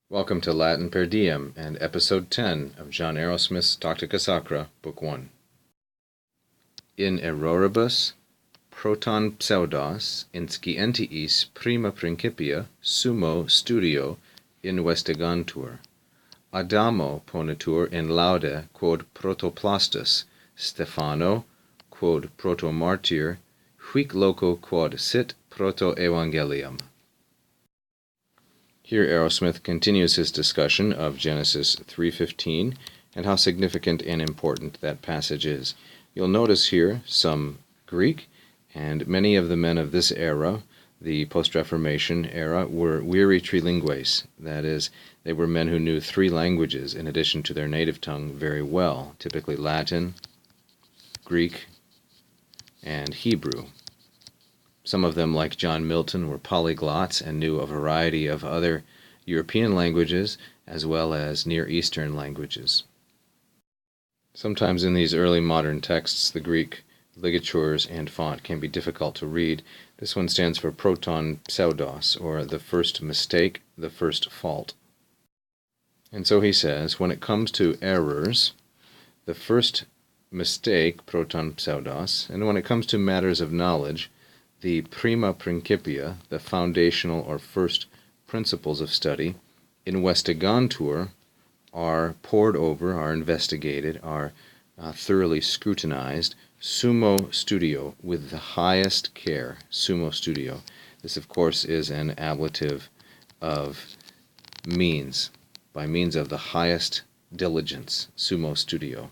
Welcome to LatinPerDiem and Episode 10 of John Arrowsmith's Tactica Sacra, Book 1. In erroribus proton pseudos inscientiis prima principia summo studio investigantur. Adamo ponitur in laude quod protoplastus, Stephano quod protomartyr, huic loco quod sit protoevangelium. Here Arrowsmith continues his discussion of Genesis 3:15 and how significant and important that passage is. You'll notice here some Greek, and many of the men of this era, the post-Reformation era, were viri trilingues. That is, they were men who knew three languages in addition to their native tongue very well, typically Latin, Greek, and Hebrew. Some of them, like John Milton, were polyglots and knew a variety of other European languages as well as Near Eastern languages. Sometimes in these early modern texts, the Greek ligatures and font can be difficult to read. This one stands for proton pseudos, or the first mistake, the first fault. And so he says, when it comes to errors, the first mistake, proton pseudos, and when it comes to matters of knowledge, the prima principia, the foundational or first principles of study, investigantur, are pored over, are investigated, are thoroughly scrutinized, summo studio, with the highest care, summo studio. This, of course, is an ablative of means, by means of the highest diligence, summo studio.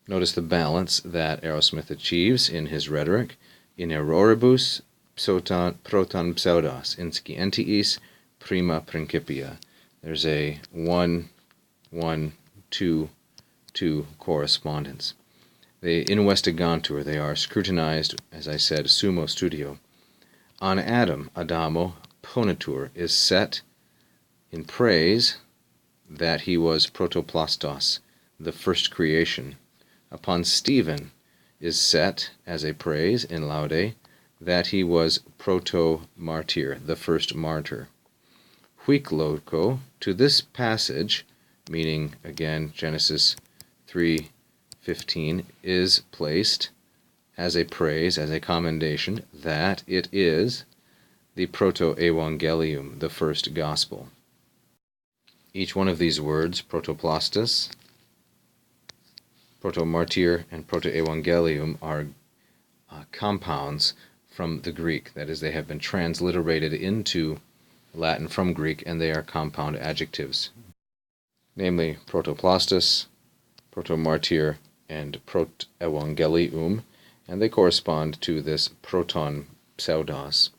Notice the balance that Arrowsmith achieves in his rhetoric. In erroribus proton pseudos inscientiis prima principia. There's a 1-1-2-2 correspondence. They investigantur, they are scrutinized, as I said, summo studio. On Adam, Adamo ponitur, is set in praise that he was protoplastos, the first creation. Upon Stephen is set as a praise in laude that he was proto-martyr, the first martyr. Huic loco, to this passage, meaning again Genesis 3:15, is placed as a praise, as a commendation, that it is the proto-evangelium, the first gospel. Each one of these words, protoplastus, proto-martyr, and proto-evangelium, are compounds from the Greek. That is, they have been transliterated into Latin from Greek, and they are compound adjectives, namely protoplastus, proto-martyr, and proto-evangelium, and they correspond to this proton pseudos.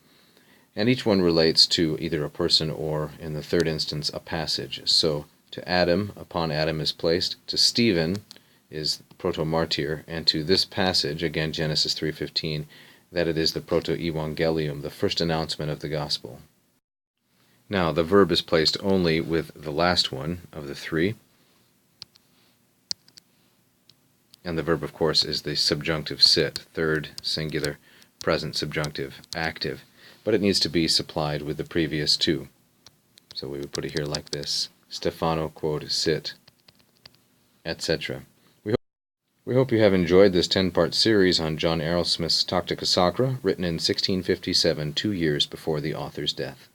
And each one relates to either a person or, in the third instance, a passage. So, to Adam, upon Adam is placed, to Stephen is proto-martyr, and to this passage, again Genesis 3:15, that it is the proto-evangelium, the first announcement of the gospel. Now, the verb is placed only with the last one of the three, and the verb, of course, is the subjunctive sit, third singular present subjunctive active, but it needs to be supplied with the previous two. So we would put it here like this: Stephano quod sit, etc. We hope you have enjoyed this 10-part series on John Arrowsmith's Tactica Sacra, written in 1657, 2 years before the author's death.